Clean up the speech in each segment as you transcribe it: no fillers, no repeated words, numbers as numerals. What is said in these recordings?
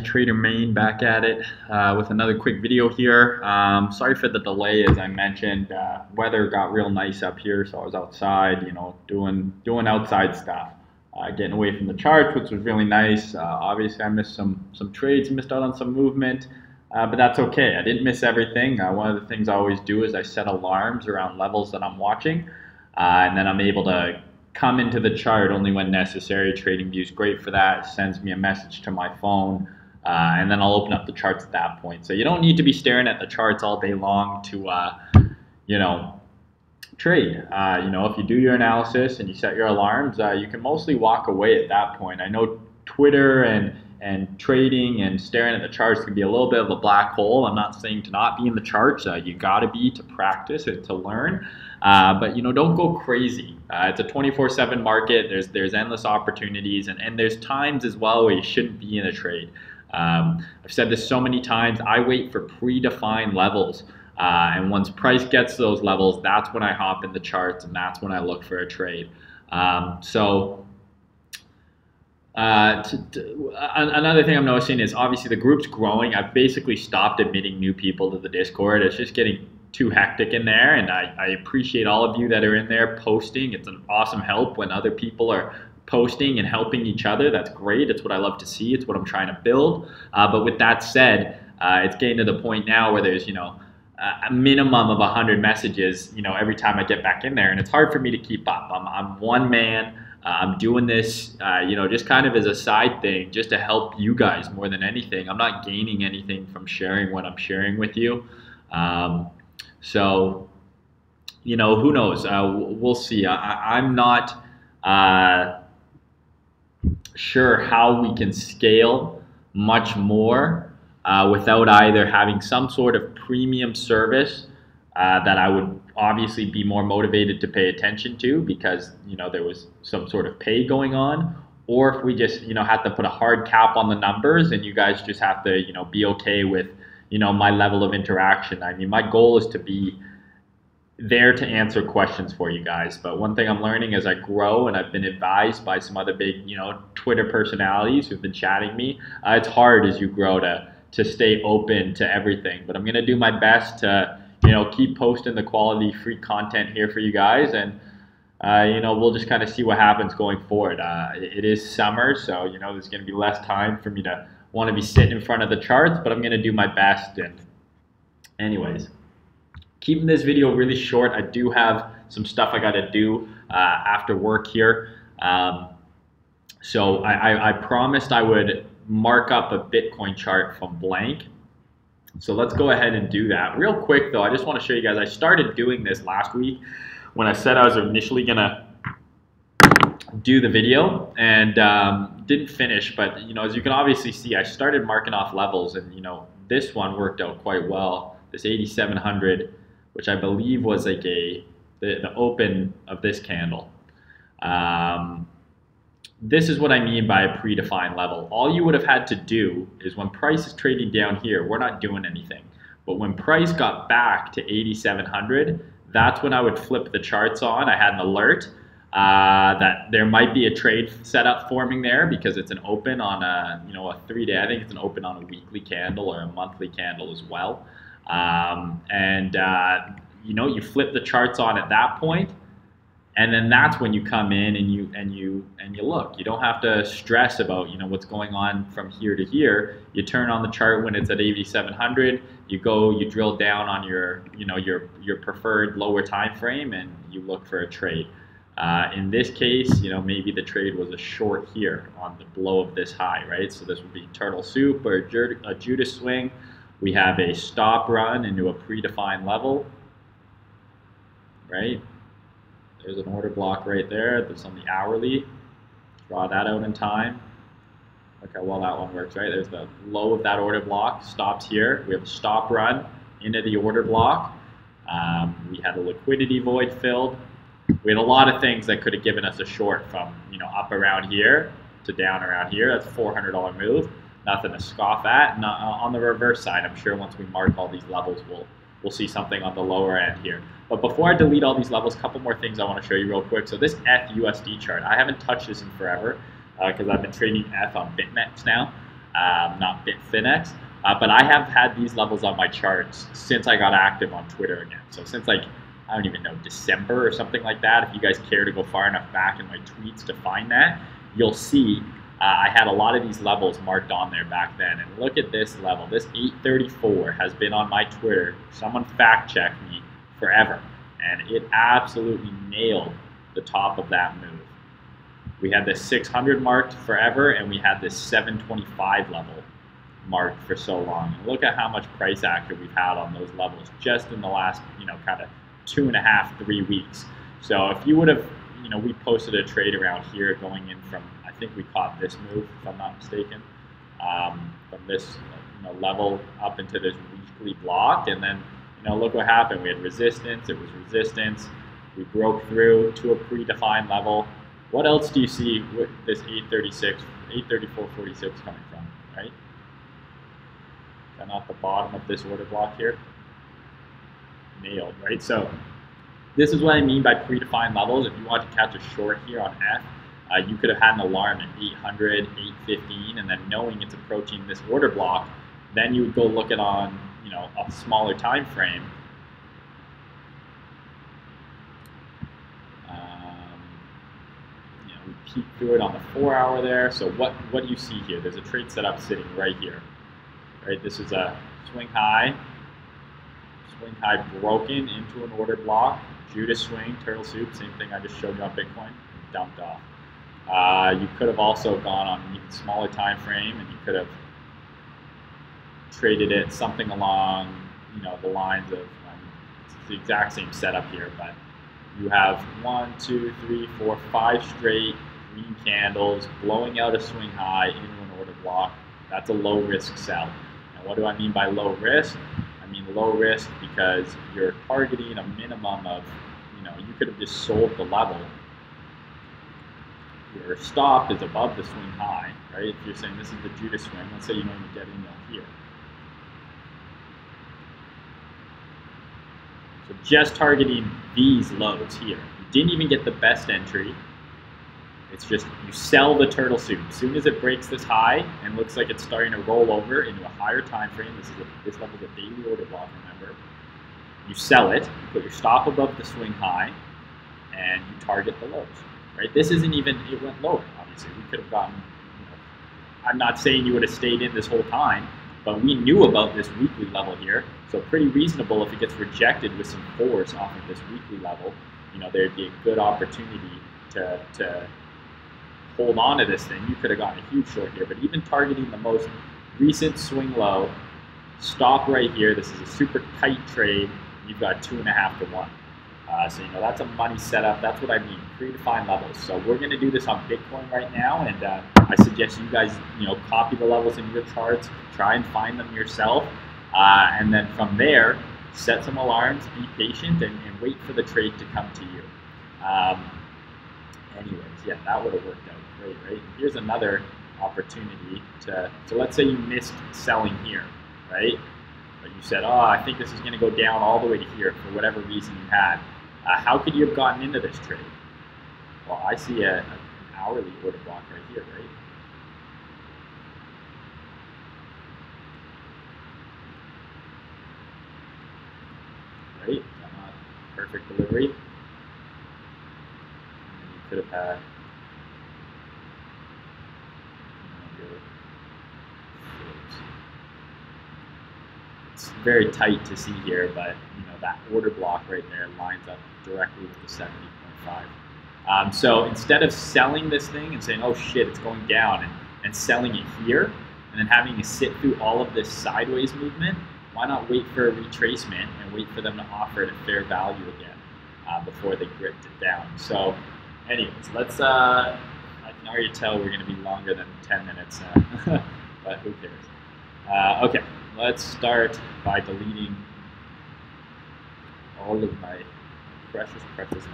Trader Mayne back at it with another quick video here. Sorry for the delay, as I mentioned. Weather got real nice up here, so I was outside, doing outside stuff, getting away from the charts, which was really nice. Obviously, I missed some trades, missed out on some movement, but that's okay. I didn't miss everything. One of the things I always do is I set alarms around levels that I'm watching, and then I'm able to come into the chart only when necessary. TradingView is great for that. It sends me a message to my phone, and then I'll open up the charts at that point. So you don't need to be staring at the charts all day long to, trade. If you do your analysis and you set your alarms, you can mostly walk away at that point. I know Twitter and trading and staring at the charts can be a little bit of a black hole. I'm not saying to not be in the charts. You got to be to practice and to learn. But don't go crazy. It's a 24/7 market. There's endless opportunities, and there's times as well where you shouldn't be in a trade. I've said this so many times. I wait for predefined levels, and once price gets to those levels, that's when I hop in the charts, and that's when I look for a trade. Another thing I'm noticing is obviously the group's growing. I've basically stopped admitting new people to the Discord. It's just getting too hectic in there, and I appreciate all of you that are in there posting. It's an awesome help when other people are posting and helping each other. That's great. It's what I love to see. It's what I'm trying to build. But with that said, it's getting to the point now where there's a minimum of 100 messages every time I get back in there, and it's hard for me to keep up. I'm one man. I'm doing this just kind of as a side thing, just to help you guys more than anything. I'm not gaining anything from sharing what I'm sharing with you. So, who knows? We'll see. I'm not sure how we can scale much more without either having some sort of premium service that I would obviously be more motivated to pay attention to, because there was some sort of pay going on, or if we just have to put a hard cap on the numbers and you guys just have to be okay with my level of interaction. I mean, my goal is to be there to answer questions for you guys. But one thing I'm learning as I grow, and I've been advised by some other big, Twitter personalities who've been chatting me, it's hard as you grow to stay open to everything. But I'm going to do my best to, keep posting the quality free content here for you guys. And, we'll just kind of see what happens going forward. It is summer, so, there's going to be less time for me to want to be sitting in front of the charts, but I'm going to do my best. And anyways, keeping this video really short. I do have some stuff I got to do after work here. So I promised I would mark up a Bitcoin chart from blank. So let's go ahead and do that. Real quick though, I just want to show you guys, I started doing this last week when I said I was initially going to do the video, and didn't finish. But as you can obviously see, I started marking off levels, and this one worked out quite well. This 8,700, which I believe was like the open of this candle. This is what I mean by a predefined level. All you would have had to do is, when price is trading down here, we're not doing anything. But when price got back to 8,700, that's when I would flip the charts on. I had an alert that there might be a trade setup forming there, because it's an open on a 3-day. I think it's an open on a weekly candle or a monthly candle as well. You flip the charts on at that point, and then that's when you come in and you look. You don't have to stress about what's going on from here to here. You turn on the chart when it's at 8,700. You drill down on your preferred lower time frame, and you look for a trade. In this case, maybe the trade was a short here on the blow of this high, right? So this would be turtle soup or a Judas swing. We have a stop run into a predefined level, right? There's an order block right there that's on the hourly. Draw that out in time. Look how well that one works, right? There's the low of that order block, stops here. We have a stop run into the order block. We had a liquidity void filled. We had a lot of things that could have given us a short from up around here to down around here. That's a $400 move. Nothing to scoff at. Not, on the reverse side, I'm sure once we mark all these levels, we'll see something on the lower end here. But before I delete all these levels, a couple more things I want to show you real quick. So this FUSD chart, I haven't touched this in forever because I've been trading F on BitMEX now. not Bitfinex. But I have had these levels on my charts since I got active on Twitter again. So since like, I don't even know, December or something like that. If you guys care to go far enough back in my tweets to find that, you'll see I had a lot of these levels marked on there back then. And look at this level. This 834 has been on my Twitter. Someone fact check me forever. And it absolutely nailed the top of that move. We had this 600 marked forever, and we had this 725 level marked for so long. And look at how much price action we've had on those levels just in the last, kind of 2.5, 3 weeks. So if you would have, we posted a trade around here going in from, I think we caught this move, if I'm not mistaken, from this level up into this weekly block, and then look what happened. We had resistance. It was resistance. We broke through to a predefined level. What else do you see with this 834.46 coming from, right? Is that not the bottom of this order block here? Nailed, right? So this is what I mean by predefined levels. If you want to catch a short here on F, you could have had an alarm at 800, 815, and then knowing it's approaching this order block, then you would go look at on a smaller time frame. We peeked through it on the 4-hour there. So what do you see here? There's a trade setup sitting right here, right? This is a swing high broken into an order block. Judas swing, turtle soup, same thing I just showed you on Bitcoin, dumped off. You could have also gone on an even smaller time frame, and you could have traded it something along, the lines of, it's the exact same setup here, but you have 1, 2, 3, 4, 5 straight green candles blowing out a swing high into an order block. That's a low risk sell. And what do I mean by low risk? I mean low risk because you're targeting a minimum of, you could have just sold the level. Your stop is above the swing high, right? If you're saying this is the Judas swing, let's say you don't even get in here. So just targeting these lows here. You didn't even get the best entry. It's just you sell the turtle soup. As soon as it breaks this high and looks like it's starting to roll over into a higher time frame, this level is a daily order block, remember. You sell it, you put your stop above the swing high, and you target the lows. Right? This isn't even, it went lower, obviously. We could have gotten, I'm not saying you would have stayed in this whole time, but we knew about this weekly level here, so pretty reasonable if it gets rejected with some force off of this weekly level, there'd be a good opportunity to hold on to this thing. You could have gotten a huge short here, but even targeting the most recent swing low, stop right here. This is a super tight trade. You've got 2.5 to 1. So that's a money setup. That's what I mean, predefined levels. So we're going to do this on Bitcoin right now, and I suggest you guys copy the levels in your charts, try and find them yourself, and then from there set some alarms, be patient, and wait for the trade to come to you. Anyways, yeah, that would have worked out great, right? Here's another opportunity so let's say you missed selling here, right? But you said, oh, I think this is going to go down all the way to here for whatever reason you had. How could you have gotten into this trade? Well, I see an hourly order block right here, right? Right? Perfect delivery. And you could have had it's very tight to see here, but that order block right there lines up directly with the 70.5. So instead of selling this thing and saying, oh shit, it's going down, and selling it here, and then having to sit through all of this sideways movement, why not wait for a retracement and wait for them to offer it at fair value again before they gripped it down? So anyways, let's, I can already tell we're going to be longer than 10 minutes, but who cares? Okay, let's start by deleting all of my precious levels.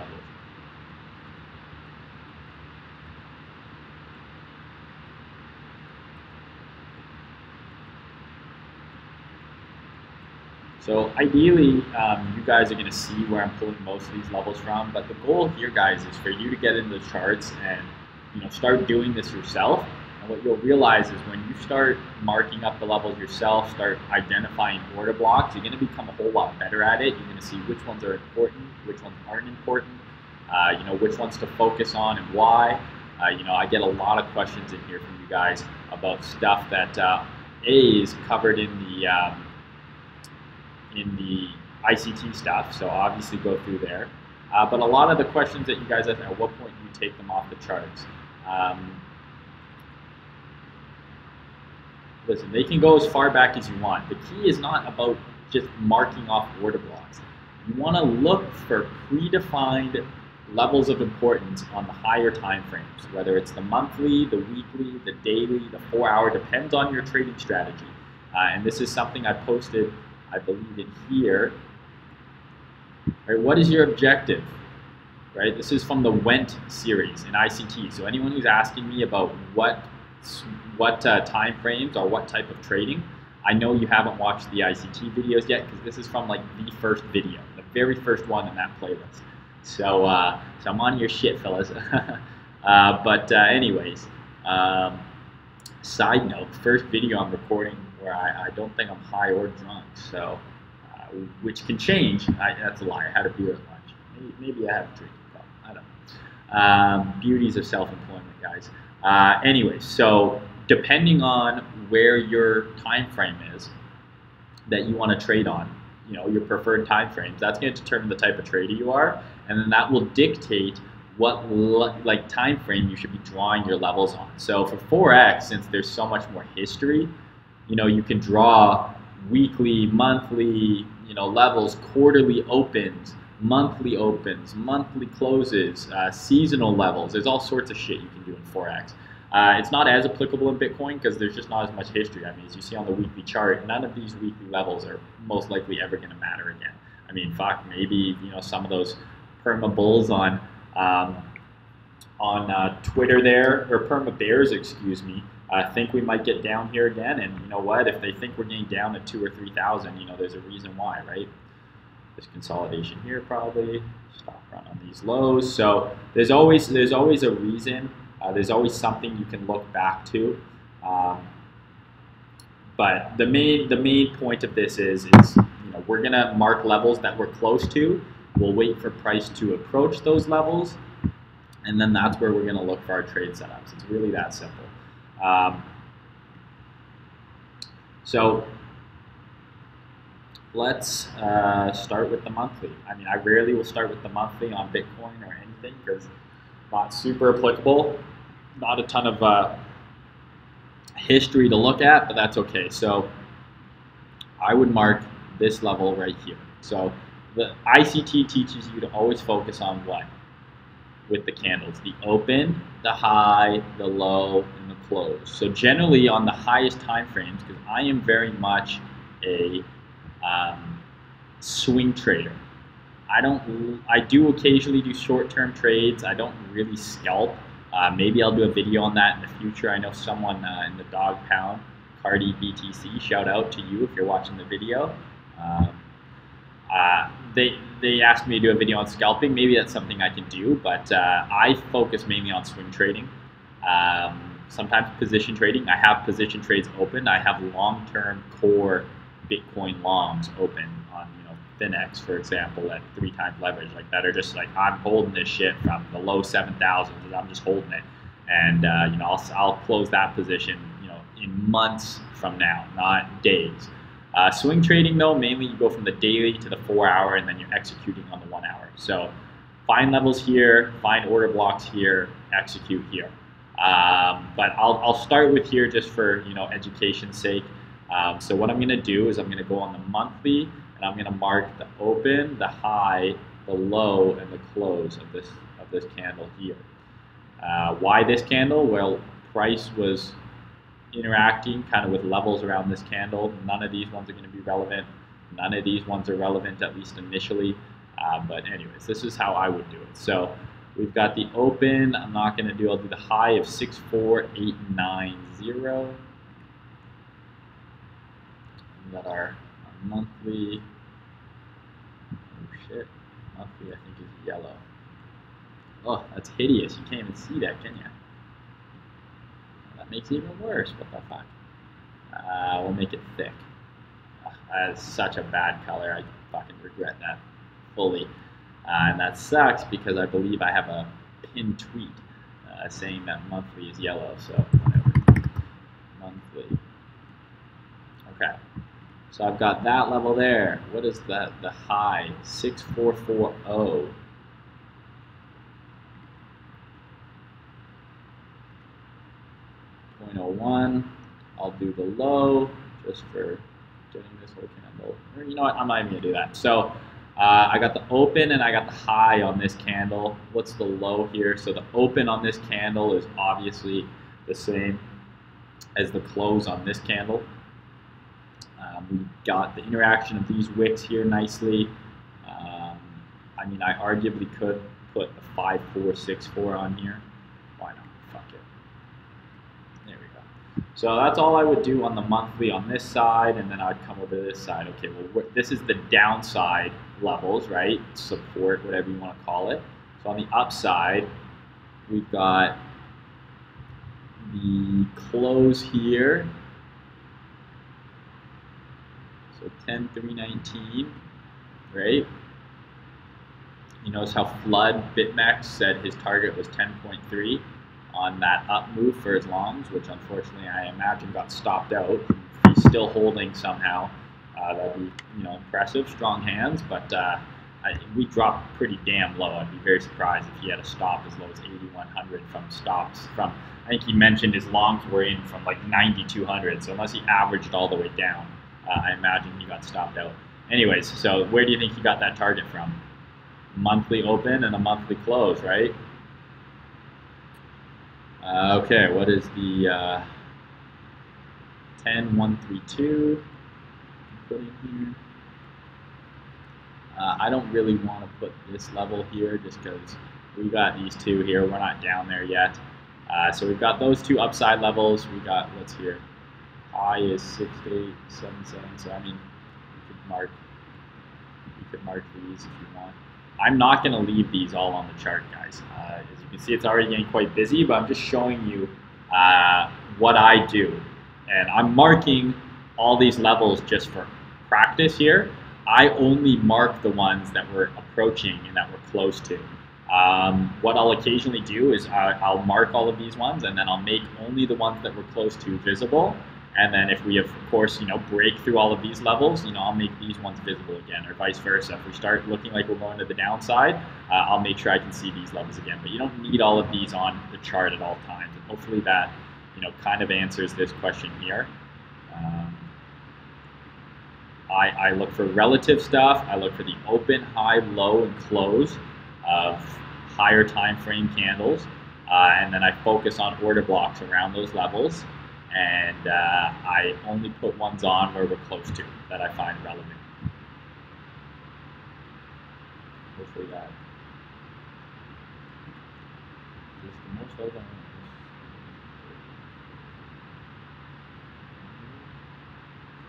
So ideally, you guys are going to see where I'm pulling most of these levels from, but the goal here, guys, is for you to get into the charts and start doing this yourself. And And what you'll realize is when you start marking up the levels yourself, start identifying order blocks, you're going to become a whole lot better at it. You're going to see which ones are important, which ones aren't important, which ones to focus on and why. I get a lot of questions in here from you guys about stuff that is covered in the ICT stuff, so obviously go through there. But a lot of the questions that you guys ask, at what point do you take them off the charts? Listen, they can go as far back as you want. The key is not about just marking off order blocks. You want to look for predefined levels of importance on the higher time frames, whether it's the monthly, the weekly, the daily, the 4-hour, depends on your trading strategy. And this is something I posted, I believe, in here. Right, what is your objective? Right, this is from the Went series in ICT. So anyone who's asking me about what time frames or what type of trading, I know you haven't watched the ICT videos yet, because this is from like the first video, the very first one in that playlist. So I'm on your shit, fellas. Anyways, side note, first video I'm recording where I don't think I'm high or drunk, so which can change. That's a lie. I had a beer at lunch. Maybe I have a drink. I don't know. Beauties of self-employment, guys. Anyway, so depending on where your time frame is that you want to trade on, your preferred time frames, that's going to determine the type of trader you are, and then that will dictate what time frame you should be drawing your levels on. So for Forex, since there's so much more history, you can draw weekly, monthly, levels, quarterly opens, monthly closes, seasonal levels. There's all sorts of shit you can do in Forex. It's not as applicable in Bitcoin because there's just not as much history. I mean, as you see on the weekly chart, none of these weekly levels are most likely ever going to matter again. I mean, fuck, maybe some of those perma bulls on Twitter there, or perma bears, excuse me, think we might get down here again. And you know what? If they think we're getting down to 2,000 or 3,000, there's a reason why, right? There's consolidation here probably. Stop run on these lows. So there's always a reason. There's always something you can look back to. But the main point of this is we're gonna mark levels that we're close to. We'll wait for price to approach those levels, and then that's where we're gonna look for our trade setups. It's really that simple. So let's start with the monthly. I mean, I rarely will start with the monthly on Bitcoin or anything because not super applicable. Not a ton of history to look at, but that's okay. So I would mark this level right here. So the ICT teaches you to always focus on what? With the candles, the open, the high, the low, and the close. So generally on the highest time frames, because I am very much a swing trader. I do occasionally do short-term trades. I don't really scalp. Maybe I'll do a video on that in the future. I know someone in the dog pound, Cardi BTC, shout out to you if you're watching the video. They asked me to do a video on scalping. Maybe that's something I can do, but I focus mainly on swing trading. Sometimes position trading. I have position trades open. I have long-term core Bitcoin longs open on Finex, for example, at 3 times leverage, like that are just like, I'm holding this shit from the low 7,000s, and I'm just holding it, and I'll close that position in months from now, not days. Swing trading though, mainly you go from the daily to the 4-hour, and then you're executing on the 1-hour. So find levels here, find order blocks here, execute here. But I'll start with here just for education's sake. So what I'm going to do is I'm going to go on the monthly, and I'm going to mark the open, the high, the low, and the close of this candle here. Why this candle? Well, price was interacting kind of with levels around this candle. None of these ones are going to be relevant. None of these ones are relevant, at least initially. But anyways, this is how I would do it. So we've got the open. I'll do the high of 64890. We got our monthly. Oh shit, monthly I think is yellow. Oh, that's hideous. You can't even see that, can you? That makes it even worse. What the fuck? We'll make it thick. That is such a bad color. I fucking regret that fully. And that sucks because I believe I have a pinned tweet saying that monthly is yellow. So whatever. Monthly. Okay. So I've got that level there. What is that? The high? 6440. 0.01. I'll do the low just for getting this whole candle. Or you know what? I'm not even gonna do that. So I got the open and I got the high on this candle. What's the low here? So the open on this candle is obviously the same as the close on this candle. We've got the interaction of these wicks here nicely. I mean, I arguably could put the 5464 on here. Why not? Fuck it. There we go. So that's all I would do on the monthly on this side, and then I'd come over to this side. Okay, well, this is the downside levels, right? Support, whatever you want to call it. So on the upside, we've got the close here. So 10,319, right? You notice how Flood BitMEX said his target was 10.3 on that up move for his longs, which unfortunately I imagine got stopped out. He's still holding somehow. That'd be, you know, impressive, strong hands, but we dropped pretty damn low. I'd be very surprised if he had a stop as low as 8,100 from stops from. I think he mentioned his longs were in from like 9,200. So unless he averaged all the way down, I imagine he got stopped out. Anyways, so where do you think he got that target from? Monthly open and a monthly close, right? Okay, what is the 10,132? Put in here. I don't really want to put this level here just because we got these two here. We're not down there yet. So we've got those two upside levels. We got, what's here? High is 6877. So I mean, you could mark these if you want. I'm not going to leave these all on the chart, guys. As you can see, it's already getting quite busy, but I'm just showing you what I do. And I'm marking all these levels just for practice here. I only mark the ones that we're approaching and that we're close to. What I'll occasionally do is I'll mark all of these ones, and then I'll make only the ones that we're close to visible. And then if we have, of course, you know, break through all of these levels, you know, I'll make these ones visible again, or vice versa. If we start looking like we're going to the downside, I'll make sure I can see these levels again. But you don't need all of these on the chart at all times. And hopefully that, you know, kind of answers this question here. I look for relative stuff. I look for the open, high, low, and close of higher time frame candles. And then I focus on order blocks around those levels. And I only put ones on where we're close to that I find relevant. Hopefully that is the most relevant.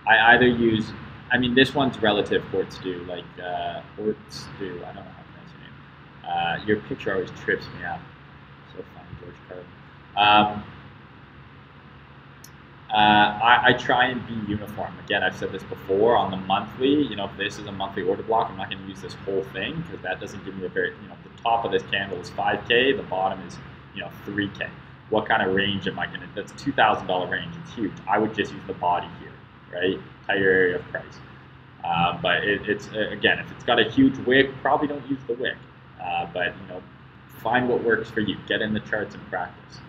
I either use, I mean, this one's relative quartz do, like quartz do. I don't know how to pronounce your name. Your picture always trips me up. So funny, George Carlin. I try and be uniform. Again, I've said this before on the monthly. You know, if this is a monthly order block, I'm not going to use this whole thing because that doesn't give me a very, you know, the top of this candle is 5K, the bottom is, you know, 3K. What kind of range am I going to? That's a $2,000 range. It's huge. I would just use the body here, right? Tighter area of price. But it's again, if it's got a huge wick, probably don't use the wick. But you know, find what works for you. Get in the charts and practice.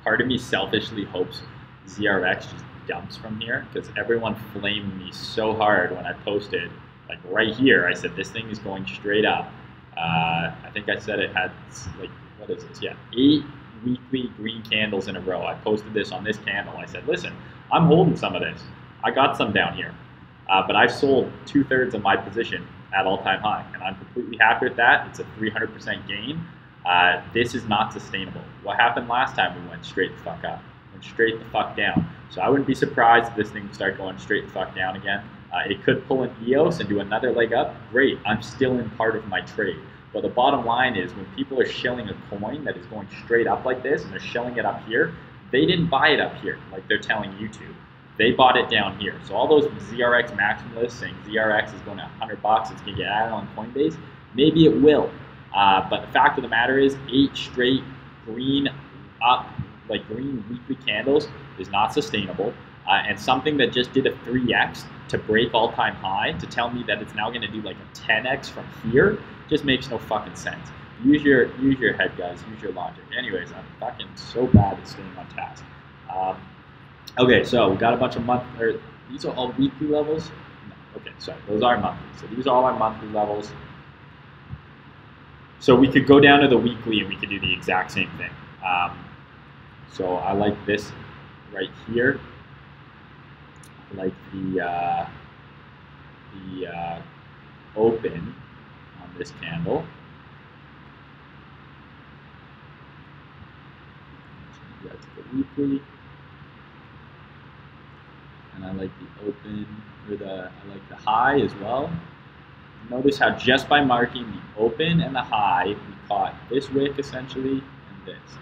Part of me selfishly hopes ZRX just dumps from here because everyone flamed me so hard when I posted, like right here, I said this thing is going straight up. I think I said it had, like, what is this? Yeah, 8 weekly green candles in a row. I posted this on this candle. I said, listen, I'm holding some of this. I got some down here. But I've sold 2/3 of my position at all-time high, and I'm completely happy with that. It's a 300% gain. This is not sustainable. What happened last time we went straight the fuck up? Went straight the fuck down. So I wouldn't be surprised if this thing would start going straight the fuck down again. It could pull an EOS and do another leg up. Great, I'm still in part of my trade. But the bottom line is when people are shilling a coin that is going straight up like this and they're shilling it up here, they didn't buy it up here like they're telling you to. They bought it down here. So all those ZRX maximalists saying ZRX is going to $100, it's going to get added on Coinbase, maybe it will. But the fact of the matter is 8 straight green up, like green weekly candles is not sustainable. And something that just did a 3x to break all-time high to tell me that it's now going to do like a 10x from here just makes no fucking sense. Use your head, guys. Use your logic. Anyways, I'm fucking so bad at staying on task. Okay, so we got a bunch of these are all weekly levels? No, okay, sorry, those are monthly. So these are all our monthly levels. So we could go down to the weekly and we could do the exact same thing. So I like this right here. I like the open on this candle. Change that to the weekly. And I like the open, I like the high as well. Notice how just by marking the open and the high, we caught this wick essentially and this.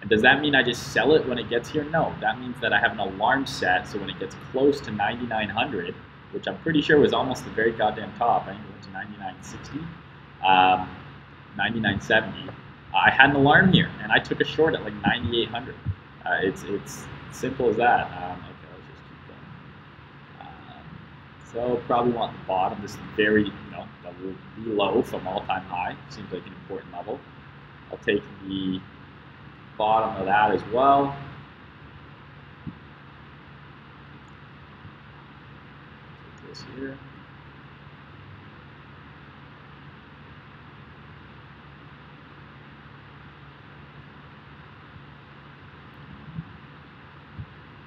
And does that mean I just sell it when it gets here? No, that means that I have an alarm set, so when it gets close to 9,900, which I'm pretty sure was almost the very goddamn top, I think it went to 9,960, 9,970, I had an alarm here, and I took a short at like 9,800. It's simple as that. Okay, let's just keep going. So probably want the bottom, this very, the low from all-time high, seems like an important level. I'll take the bottom of that as well. Take this here.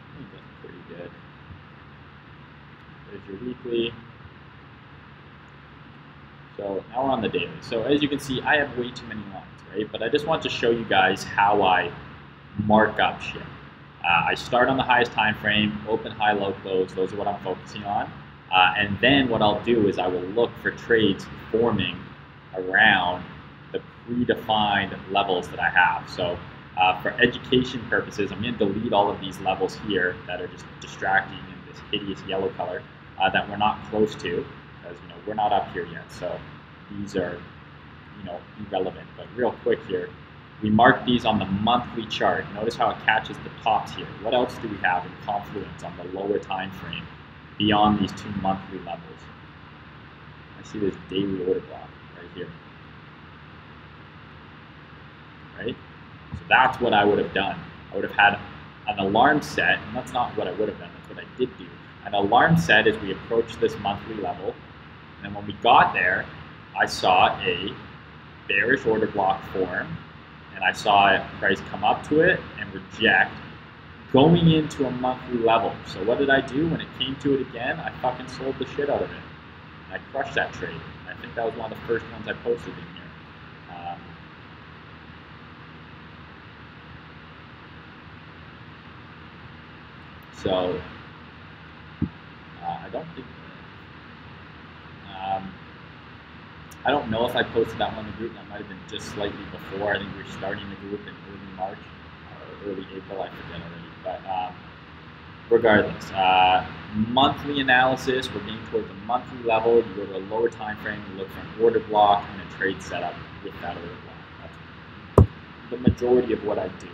I think that's pretty good. There's your weekly. So now we're on the daily. So as you can see, I have way too many lines, right? But I just want to show you guys how I mark up shit. I start on the highest time frame, open, high, low, close. Those are what I'm focusing on. And then what I'll do is I will look for trades forming around the predefined levels that I have. So for education purposes, I'm going to delete all of these levels here that are just distracting in this hideous yellow color that we're not close to. Because we're not up here yet, so these are irrelevant. But real quick here, we mark these on the monthly chart. Notice how it catches the tops here. What else do we have in confluence on the lower time frame beyond these 2 monthly levels? I see this daily order block right here. Right? So that's what I would have done. I would have had an alarm set, and that's not what I would have done, that's what I did do. An alarm set as we approach this monthly level. And when we got there, I saw a bearish order block form, and I saw a price come up to it and reject, going into a monthly level. So what did I do? When it came to it again, I fucking sold the shit out of it. And I crushed that trade. And I think that was one of the first ones I posted in here. So I don't think. I don't know if I posted that one in the group. That might have been just slightly before. I think we were starting the group in early March or early April. I forget already. But regardless, monthly analysis. We're getting towards the monthly level. You go to a lower time frame. You look for an order block and a trade setup with that order block. That's the majority of what I do.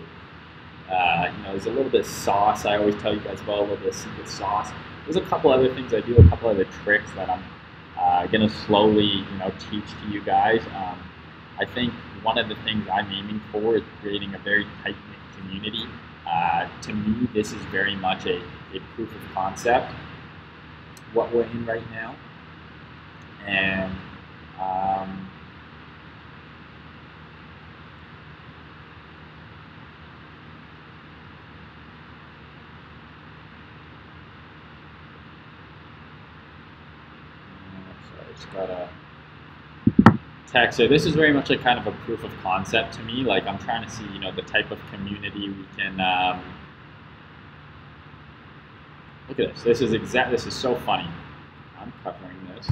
There's a little bit of sauce. I always tell you guys about a little bit of secret sauce. There's a couple other things I do, a couple other tricks that I'm going to slowly, teach to you guys. I think one of the things I'm aiming for is creating a very tight-knit community. To me, this is very much a proof of concept, what we're in right now. And just got a text. So this is very much like kind of a proof of concept to me. Like I'm trying to see, the type of community we can. Look at this. This is so funny. I'm covering this.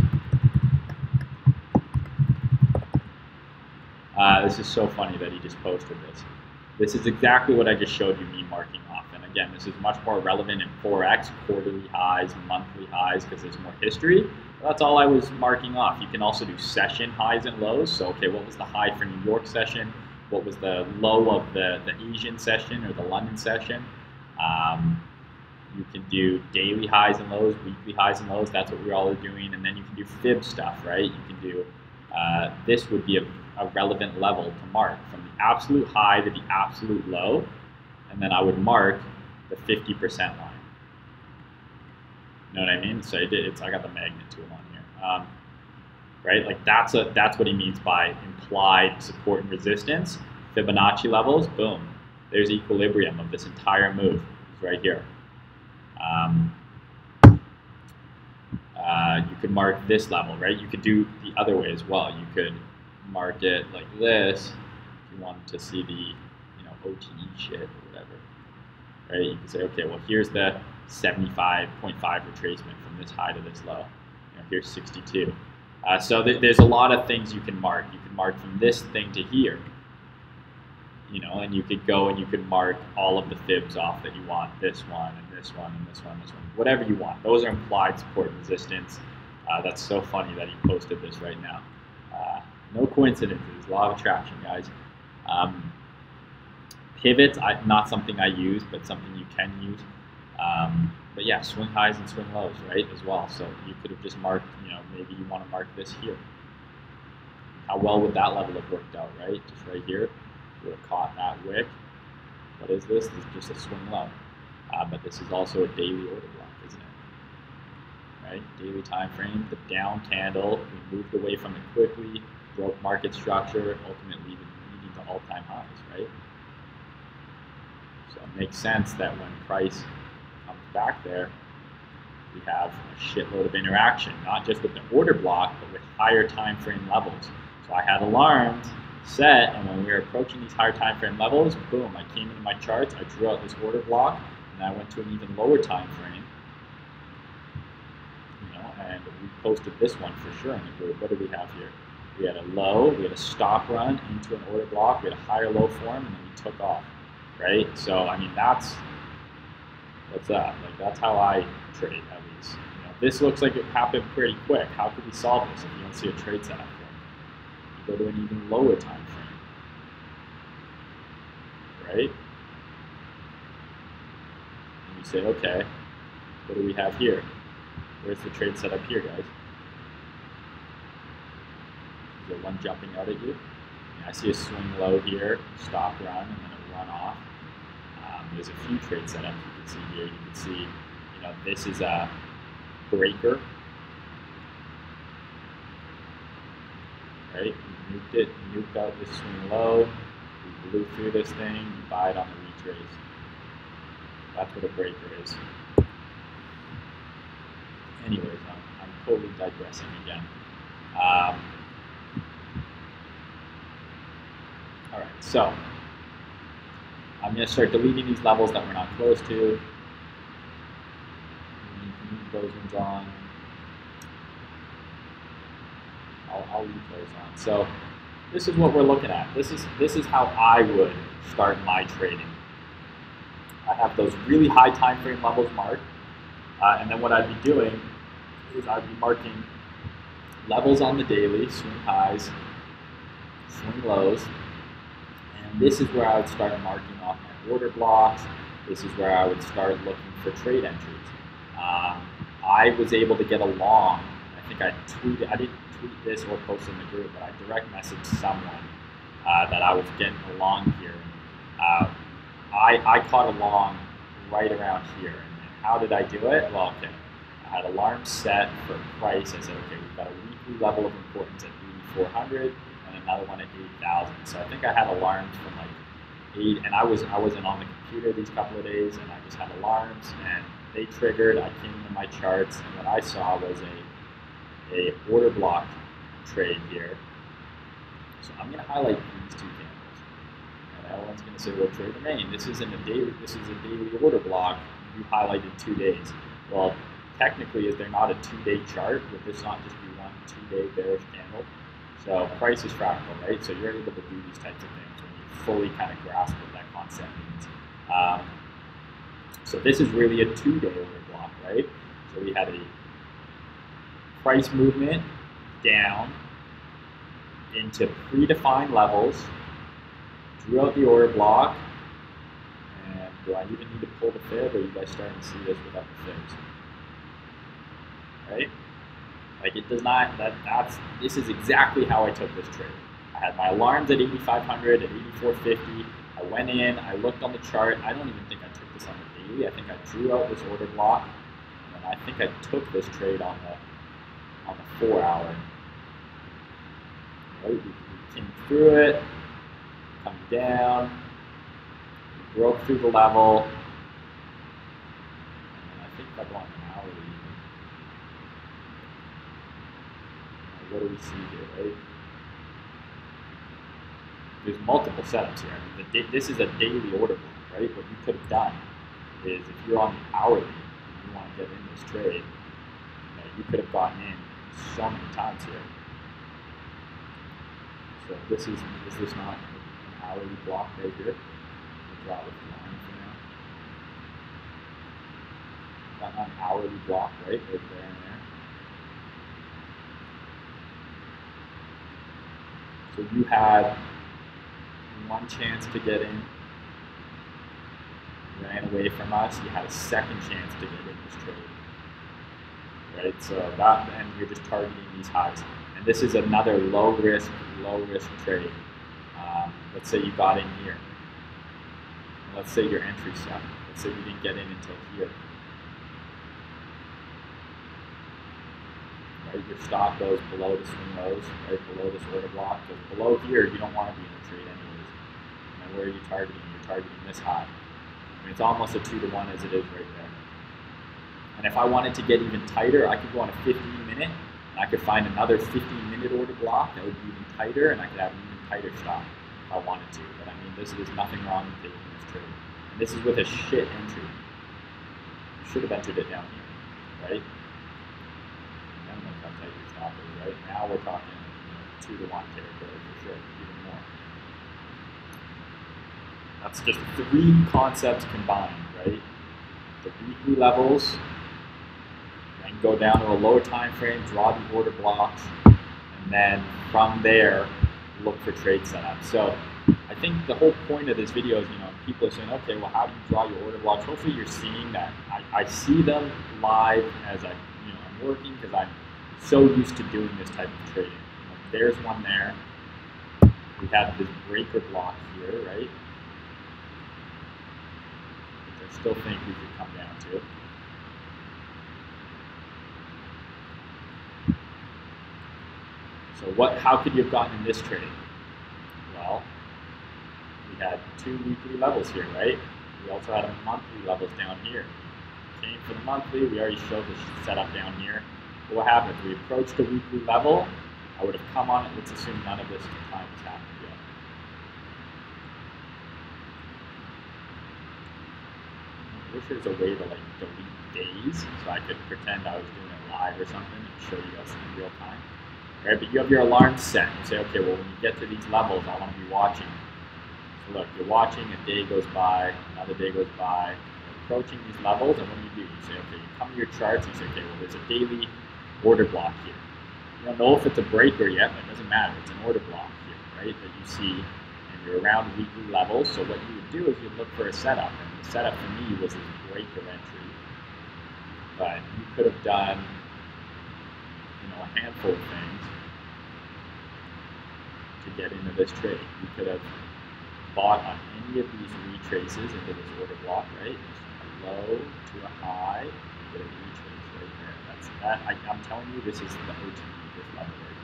This is so funny that he just posted this. This is exactly what I just showed you, me marking off. And again, this is much more relevant in Forex, quarterly highs, monthly highs, because there's more history. That's all I was marking off. You can also do session highs and lows. So, okay, what was the high for New York session? What was the low of the Asian session or the London session? You can do daily highs and lows, weekly highs and lows. That's what we're all doing. And then you can do fib stuff, right? You can do, this would be a relevant level to mark from the absolute high to the absolute low. And then I would mark the 50% line. You know what I mean? So I got the magnet tool on here. Right? Like that's what he means by implied support and resistance. Fibonacci levels, boom. There's equilibrium of this entire move. It's right here. You could mark this level, right? You could do the other way as well. You could mark it like this if you wanted to see the OTE shit or whatever, right? You can say, okay, well here's the 75.5 retracement from this high to this low. Here's 62. So there's a lot of things you can mark. You can mark from this thing to here, and you could go and you could mark all of the fibs off that you want, this one and this one and this one and this one, whatever you want. Those are implied support and resistance. That's so funny that he posted this right now. No coincidences, law of attraction, guys. Pivots, not something I use, but something you can use. But yeah, swing highs and swing lows, right, as well. So you could have just marked, maybe you want to mark this here. How well would that level have worked out, right? Just right here, you would have caught that wick. What is this? This is just a swing low. But this is also a daily order block, isn't it? Right? Daily time frame, the down candle, we moved away from it quickly, broke market structure, ultimately leading to all-time highs, right? So it makes sense that when price comes back there, we have a shitload of interaction, not just with the order block, but with higher time frame levels. So I had alarms set, and when we were approaching these higher time frame levels, boom, I came into my charts, I drew out this order block, and I went to an even lower time frame. And we posted this one for sure in the group. What do we have here? We had a low, we had a stop run into an order block, we had a higher low form, and then we took off, right? So, I mean, what's that? Like, that's how I trade, at least. This looks like it happened pretty quick. How could we solve this if you don't see a trade setup for it? You go to an even lower time frame, right? And you say, okay, what do we have here? Where's the trade set up here, guys? Is there one jumping out at you? I see a swing low here, stop run, and then a run off. There's a few trade setups you can see here. You can see, this is a breaker, right? You nuked it, you nuked out this swing low, you blew through this thing, you buy it on the retrace. That's what a breaker is. Anyways, I'm totally digressing again. All right, so I'm going to start deleting these levels that we're not close to. Leave those ones on. I'll leave those on. So this is what we're looking at. This is how I would start my trading. I have those really high time frame levels marked, and then what I'd be doing is I'd be marking levels on the daily, swing highs, swing lows, and this is where I would start marking off my order blocks. This is where I would start looking for trade entries. I was able to get a long, I think I didn't tweet this or post in the group, but I direct messaged someone that I was getting a long here. I caught a long right around here. And how did I do it? Well, okay. I had alarms set for price. I said, okay, we've got a weekly level of importance at 8,400 and another one at 8,000. So I think I had alarms from like 8, and I wasn't on the computer these couple of days, and I just had alarms, and they triggered. I came into my charts, and what I saw was a order block trade here. So I'm going to highlight these two candles, and everyone's going to say, well, Trader Mayne, this isn't a daily. This is a daily order block. You highlighted 2 days. Well, technically, is there not a 2-day chart? Would this not just be one 2-day bearish candle? So price is fractal, right? So you're able to do these types of things when you fully kind of grasp what that concept means. So this is really a 2-day order block, right? So we had a price movement down into predefined levels, drew out the order block, and do I even need to pull the fib, or are you guys starting to see this without the fibs? Right? Like it does not, this is exactly how I took this trade. I had my alarms at 8,500, at 8,450. I went in, I looked on the chart. I don't even think I took this on the daily. I think I drew out this order block, and I think I took this trade on the 4-hour. Right? We came through it, come down, we broke through the level, and I think I want an hourly. What do we see here, right? There's multiple setups here. I mean, this is a daily order block, right? What you could have done is, if you're on the hourly and you want to get in this trade, you could have gotten in so many times here. So is this not an hourly block right here? We'll draw this line for now. That's not an hourly block, right? Right there and there. So you had one chance to get in, ran away from us. You had a second chance to get in this trade, right? So that, and you're just targeting these highs. And this is another low risk trade. Let's say you got in here. Let's say your entry set. Let's say you didn't get in until here. Right, your stop goes below the swing lows, right below this order block. Because below here, you don't want to be in the trade anyways. And where are you targeting? You're targeting this high. I mean, it's almost a 2-to-1 as it is right there. And if I wanted to get even tighter, I could go on a 15-minute, and I could find another 15-minute order block that would be even tighter, and I could have an even tighter stop if I wanted to. But I mean, there's nothing wrong with taking this trade. And this is with a shit entry. You should have entered it down here, right? And look how tight your stop is, right? Now we're talking 2-to-1 territory for sure, even more. That's just 3 concepts combined, right? The weekly levels, then go down to a lower time frame, draw the order blocks, and then from there, look for trade setup. So I think the whole point of this video is, people are saying, okay, well, how do you draw your order blocks? Hopefully you're seeing that. I see them live as I'm working, because I'm so used to doing this type of trading. There's one there. We have this breaker block here, right? Which I still think we could come down to. So how could you have gotten in this trade? Well, we had 2 weekly levels here, right? We also had a monthly levels down here. Came for the monthly, we already showed the setup down here. But what happened? We approached the weekly level, I would have come on it. Let's assume none of this time has happened yet. I wish there was a way to delete days, so I could pretend I was doing it live or something and show you guys in real time. Right? But you have your alarm set. You say, okay, well, when you get to these levels, I want to be watching. So look, you're watching, a day goes by, another day goes by, you're approaching these levels, and what do? You say, okay, you come to your charts, and you say, okay, well, there's a daily order block here. You don't know if it's a breaker yet, but it doesn't matter. It's an order block here, right, that you see, and you're around weekly levels. So what you would do is you'd look for a setup, and the setup for me was this breaker entry. But you could have done, a handful of things to get into this trade. You could have bought on any of these retraces into this order block, right? A low to a high, you get a retrace right there. I'm telling you, this is the OTE, this level right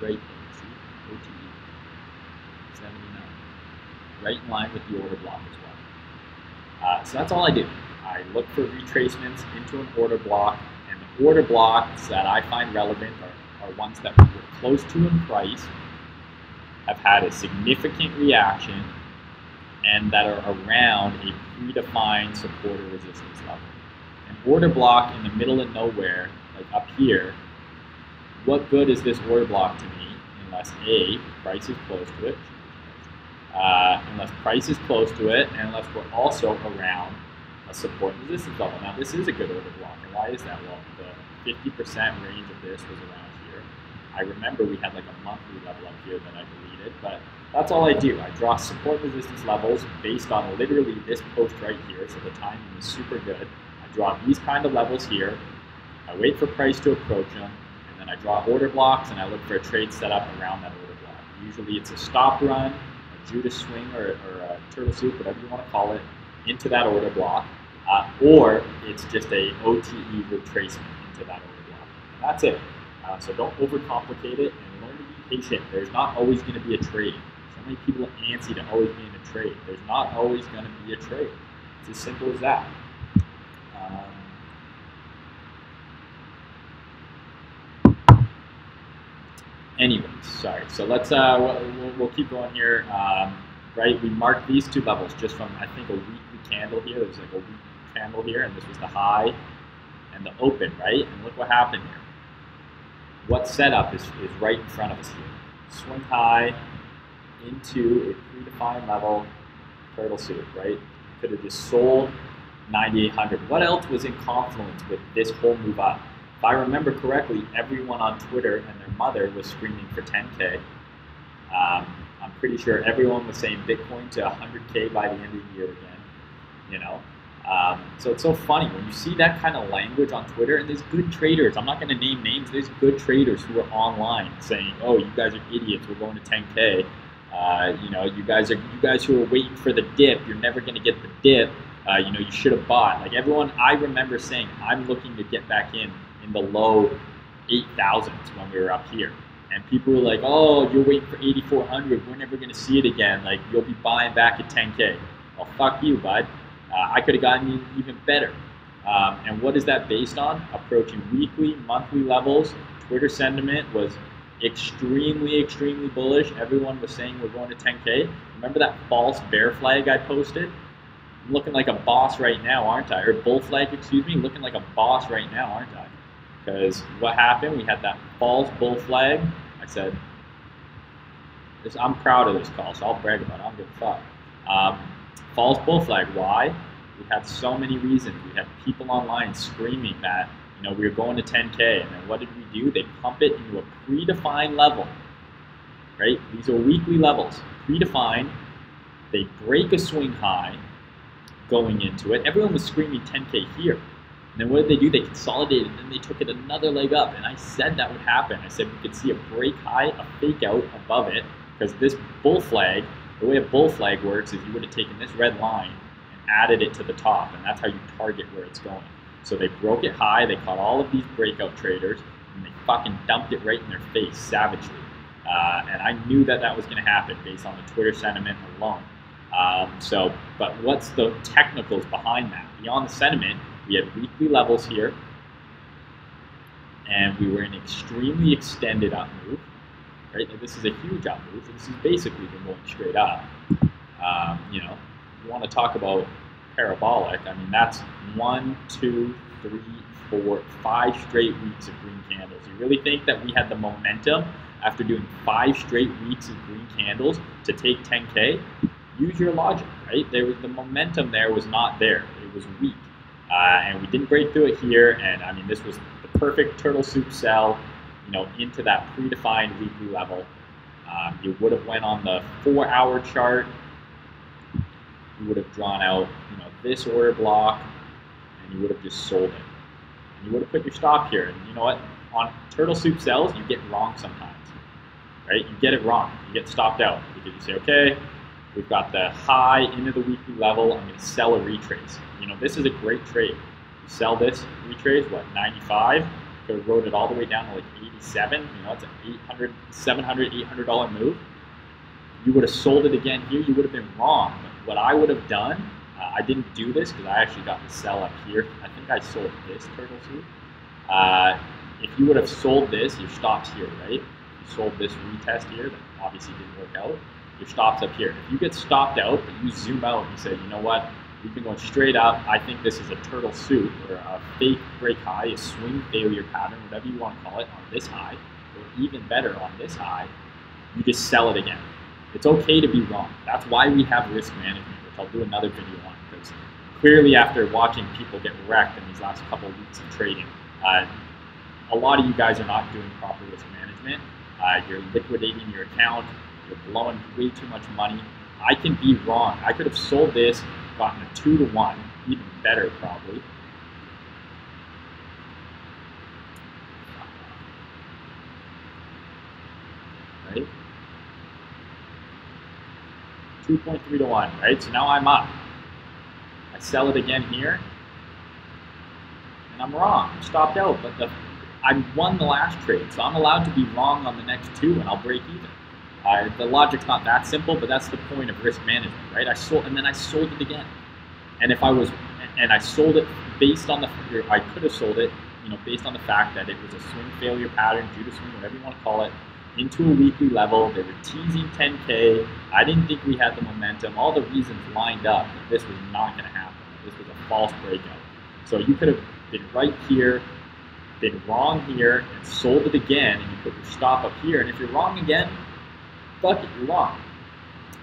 here. Right there, see? OTE. 79. Right in line with the order block as well. So that's all I do. I look for retracements into an order block, and the order blocks that I find relevant are ones that were close to in price, have had a significant reaction and that are around a predefined support or resistance level. An order block in the middle of nowhere, like up here, what good is this order block to me unless A, price is close to it, unless price is close to it, and unless we're also around a support and resistance level. Now this is a good order block, and why is that? Well, the 50% range of this was around here. I remember we had like a monthly level up here that I deleted, but that's all I do. I draw support resistance levels based on literally this post right here, so the timing is super good. I draw these kind of levels here, I wait for price to approach them, and then I draw order blocks and I look for a trade setup around that order block. Usually it's a stop run, a Judas swing, or a turtle soup, whatever you want to call it, into that order block, or it's just a OTE retracement into that order block. And that's it. So don't overcomplicate it and learn to be patient. There's not always going to be a trade. So many people are antsy to always be in a trade. There's not always going to be a trade. It's as simple as that. Anyways, sorry. So let's we'll keep going here. Right, we marked these two levels just from I think a weekly candle here. There's like a weekly candle here, and this was the high and the open, right? And look what happened here. What setup is right in front of us here? Swing high into a predefined level, turtle soup, right? Could have just sold 9,800. What else was in confluence with this whole move up? If I remember correctly, everyone on Twitter and their mother was screaming for 10K. I'm pretty sure everyone was saying Bitcoin to 100K by the end of the year again, you know? So it's so funny when you see that kind of language on Twitter, and there's good traders. I'm not going to name names. There's good traders who are online saying, "Oh, you guys are idiots. We're going to 10K. You know, you guys who are waiting for the dip. You're never going to get the dip. You know, you should have bought." Like everyone, I remember saying, "I'm looking to get back in the low 8,000s when we were up here." And people were like, "Oh, you're waiting for 8,400. We're never going to see it again. Like you'll be buying back at 10K." Well, fuck you, bud. I could have gotten even better. And what is that based on? Approaching weekly, monthly levels. Twitter sentiment was extremely, extremely bullish. Everyone was saying we're going to 10K. Remember that false bear flag I posted? I'm looking like a boss right now, aren't I? Or bull flag, excuse me. Looking like a boss right now, aren't I? Because what happened? We had that false bull flag. I said, I'm proud of this call, so I'll brag about it. I don't give a fuck. False bull flag. Why? We had so many reasons. We had people online screaming that, you know, we were going to 10K, and then what did we do? They pump it into a predefined level, right? These are weekly levels, predefined. They break a swing high going into it. Everyone was screaming 10K here. And then what did they do? They consolidated, and then they took it another leg up. And I said that would happen. I said we could see a break high, a fake out above it, because this bull flag, the way a bull flag works is you would have taken this red line and added it to the top, and that's how you target where it's going. So they broke it high, they caught all of these breakout traders, and they fucking dumped it right in their face savagely. And I knew that that was going to happen based on the Twitter sentiment alone. But what's the technicals behind that? Beyond the sentiment, we had weekly levels here, and we were in an extremely extended up move. Right? Like this is a huge up move. This is basically been going straight up. You know, you want to talk about parabolic. I mean, that's 1, 2, 3, 4, 5 straight weeks of green candles. You really think that we had the momentum after doing 5 straight weeks of green candles to take 10K? Use your logic, right? The momentum there was not there. It was weak. And we didn't break through it here. And I mean, this was the perfect turtle soup sell, you know, into that predefined weekly level. You would have went on the 4-hour chart. You would have drawn out, you know, this order block, and you would have just sold it. And you would have put your stop here. And you know what? On turtle soup sells, you get wrong sometimes, right? You get it wrong. You get stopped out because you say, okay, we've got the high into the weekly level. I'm going to sell a retrace. You know, this is a great trade. You sell this retrace, what, 95? Could have rode it all the way down to like 87. You know, it's an $700, $800 move. You would have sold it again here. You would have been wrong. But what I would have done, I didn't do this because I actually got the sell up here. I think I sold this turtle soup. If you would have sold this, your stop's here, right? you sold this retest here that obviously didn't work out, your stop's up here. If you get stopped out, but you zoom out and you say, you know what, we've been going straight up, I think this is a turtle soup or a fake break high, a swing failure pattern, whatever you want to call it, on this high, or even better on this high, you just sell it again. It's okay to be wrong. That's why we have risk management, which I'll do another video on, because clearly after watching people get wrecked in these last couple of weeks of trading, a lot of you guys are not doing proper risk management. You're liquidating your account, you're blowing way too much money. I can be wrong. I could have sold this, gotten a 2-to-1, even better probably. Right? 2.3-to-1, right? So now I'm up. I sell it again here, and I'm wrong. I'm stopped out, but I won the last trade, so I'm allowed to be wrong on the next two, and I'll break even. The logic's not that simple, but that's the point of risk management, right? I sold, and then I sold it again. And if I was, and I sold it based on the, I could have sold it, you know, based on the fact that it was a swing failure pattern, due to swing, whatever you want to call it, into a weekly level. They were teasing 10K. I didn't think we had the momentum. All the reasons lined up that this was not going to happen. This was a false breakout. So you could have been right here, been wrong here, and sold it again, and you put your stop up here. And if you're wrong again, fuck it, you're wrong.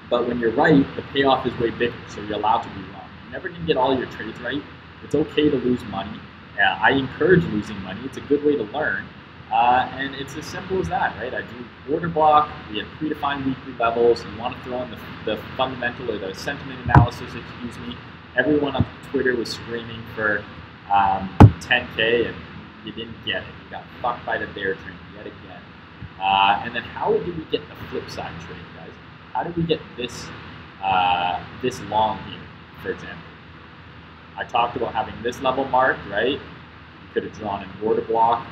But when you're right, the payoff is way bigger, so you're allowed to be wrong. You're never going to get all your trades right. It's okay to lose money. I encourage losing money. It's a good way to learn. And it's as simple as that, right? I do order block. We have predefined weekly levels. You want to throw in the fundamental or the sentiment analysis, excuse me. Everyone on Twitter was screaming for 10K, and you didn't get it. You got fucked by the bear train yet again. And then how did we get the flip side trade, guys? How did we get this this long here, for example? I talked about having this level marked, right? You could have drawn an order block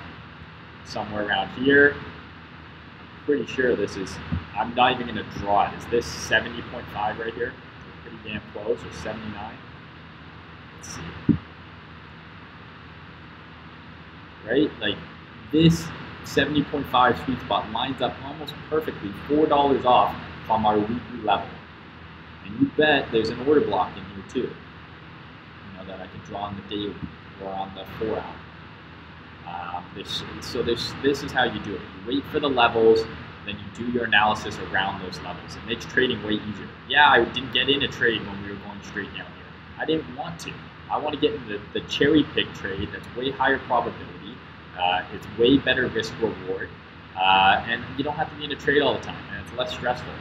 somewhere around here. I'm pretty sure this is, I'm not even going to draw it. Is this 70.5 right here? Pretty damn close, or 79? Let's see. Right? Like this 70.5 sweet spot lines up almost perfectly, $4 off from our weekly level. And you bet there's an order block in here too, you know, that I can draw on the daily or on the 4 hour. This is how you do it. You wait for the levels, then you do your analysis around those levels. It makes trading way easier. Yeah, I didn't get in a trade when we were going straight down here. I didn't want to. I want to get in the cherry pick trade that's way higher probability. It's way better risk reward, and you don't have to be in a trade all the time, and it's less stressful.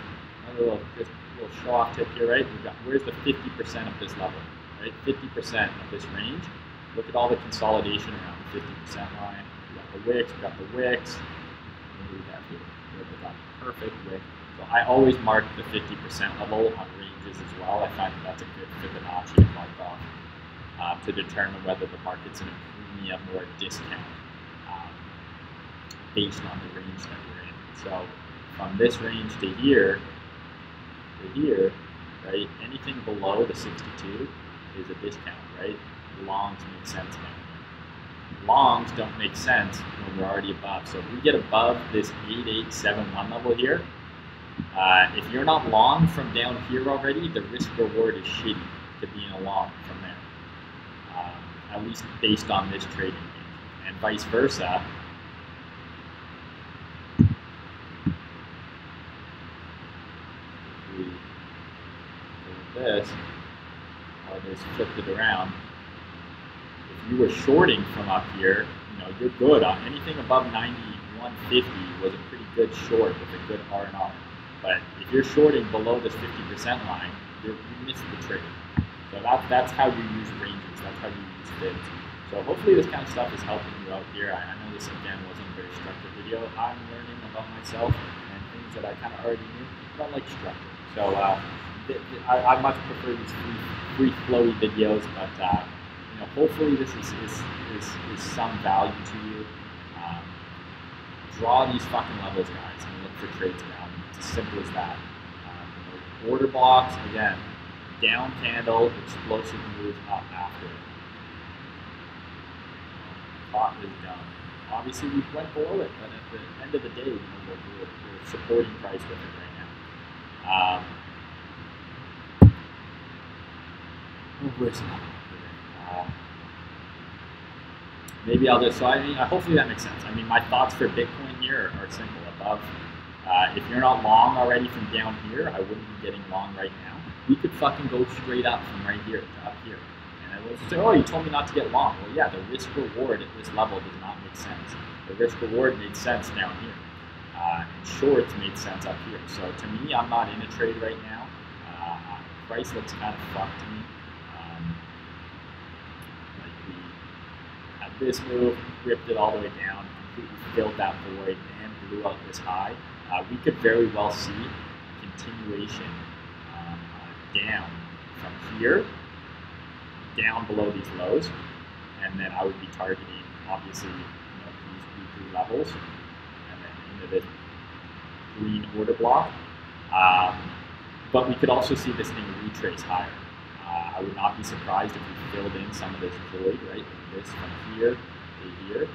Just a little show off tip here, right? We've got, where's the 50% of this level, right? 50% of this range. Look at all the consolidation around the 50% line. We got the wicks, we got the wicks. What do we have here? We got perfect wick. So I always mark the 50% level on ranges as well. I find that that's a good Fibonacci to mark off to determine whether the market's in a premium or a discount based on the range that we're in. So from this range to here, right, anything below the 62 is a discount, right? Longs make sense down here. Longs don't make sense when we're already above. So if we get above this 8871 level here, if you're not long from down here already, the risk reward is shitty to being a long from there, at least based on this trading range, and vice versa. If we do this, or just flipped it around, if you were shorting from up here, you know, you're good on anything above 91.50 was a pretty good short with a good R&R. But if you're shorting below this 50% line, you missed the trade. So that's how you use ranges. That's how you use bids. So hopefully this kind of stuff is helping you out here. I know this again wasn't a very structured video. I'm learning about myself and things that I kind of already knew. I don't like structure. So I much prefer these free flowy videos. But you know, hopefully this is some value to you. Draw these fucking levels, guys, and look for trades around them. It's as simple as that. Order blocks, again, down candle, explosive move up after. Thought is done. obviously we went below it, but at the end of the day, we're supporting price with it right now. Where's another one? Maybe I'll just, hopefully that makes sense. I mean, my thoughts for Bitcoin here are simple. Above, if you're not long already from down here, I wouldn't be getting long right now. We could fucking go straight up from right here to up here. And I would say, oh, you told me not to get long. Well, yeah, the risk reward at this level does not make sense. The risk reward made sense down here. And shorts made sense up here. So to me, I'm not in a trade right now. Price looks kind of fucked to me. This move, ripped it all the way down, completely filled that void, and blew out this high. We could very well see a continuation down from here, down below these lows, and then I would be targeting, obviously, these weekly levels, and then into the green order block. But we could also see this thing retrace higher. I would not be surprised if we filled in some of this void, right? This from here to here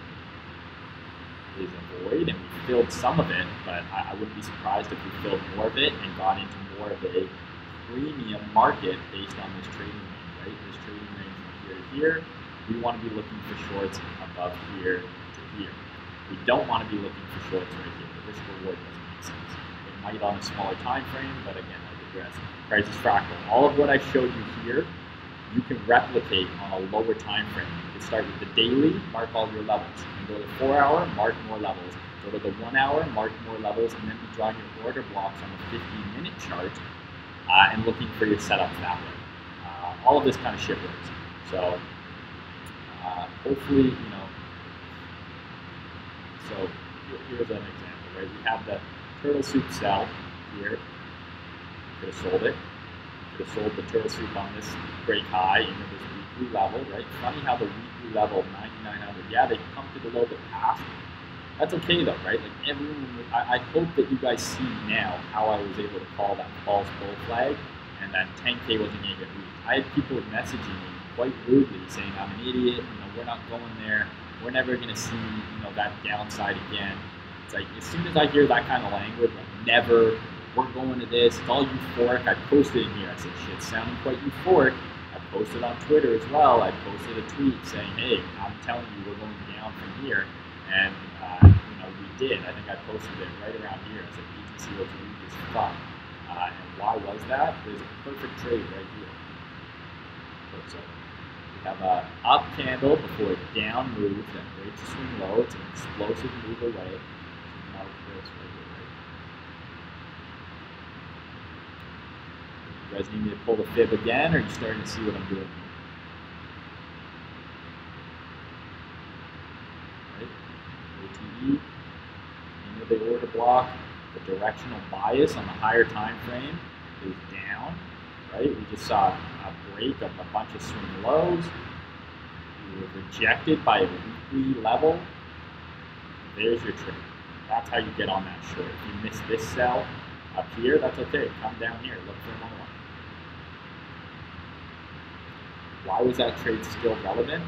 is a void, and we filled some of it, but I wouldn't be surprised if we filled more of it and got into more of a premium market based on this trading range, right? This trading range from here to here, we want to be looking for shorts above here to here. We don't want to be looking for shorts right here. The risk reward doesn't make sense. It might on a smaller time frame, but again, I digress. Price is fractal. All of what I showed you here, you can replicate on a lower time frame. You can start with the daily, mark all your levels, and go to the 4 hour, mark more levels. Go to the 1 hour, mark more levels, and then be drawing your order blocks on the 15-minute chart and looking for your setups that way. All of this kind of shit works. So hopefully, so here's an example, right? We have the turtle soup sell here. Could have sold it. Could have sold the turtle soup on this break high into this weekly level, right? Funny how the weekly level, 9,900, yeah, they pumped it a little bit past. That's okay though, right? Like everyone, I hope that you guys see now how I was able to call that false bull flag and that 10K wasn't going to get reached. I had people messaging me quite rudely saying I'm an idiot, we're not going there, we're never going to see, that downside again. It's like, as soon as I hear that kind of language, like never, we're going to this, it's all euphoric. I posted in here, I said, shit, sounding quite euphoric. I posted on Twitter as well. I posted a tweet saying, hey, I'm telling you we're going down from here. And, we did. I think I posted it right around here. I said, BTC was weak as fuck. And why was that? There's a perfect trade right here. So we have an up candle before a down move that breaks a swing low. It's an explosive move away. You guys need me to pull the fib again, or are you starting to see what I'm doing here? Right? OTE, into the order block, the directional bias on the higher time frame is down, right? We just saw a break of a bunch of swing lows. We were rejected by a weekly level. There's your trade. That's how you get on that short. If you miss this sell up here, that's okay. Come down here, look for another one. Why was that trade still relevant?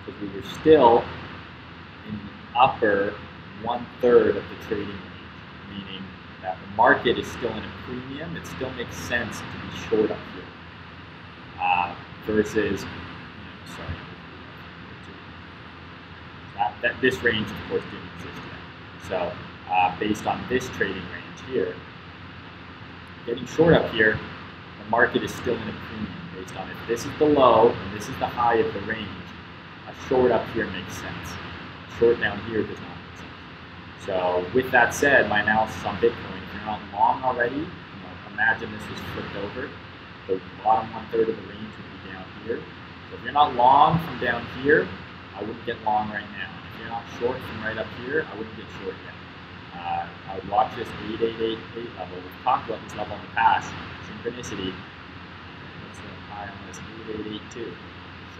Because we were still in the upper 1/3 of the trading range, meaning that the market is still in a premium. It still makes sense to be short up here versus, that this range, of course, didn't exist yet. So based on this trading range here, getting short up here, the market is still in a premium based on if this is the low and this is the high of the range, a short up here makes sense. A short down here does not make sense. So with that said, my analysis on Bitcoin, if you're not long already, imagine this was flipped over. The bottom 1/3 of the range would be down here. So if you're not long from down here, I wouldn't get long right now. If you're not short from right up here, I wouldn't get short yet. I would watch this 8888 level. We've talked about this level in the past. Synchronicity. What's the high on this? 8882.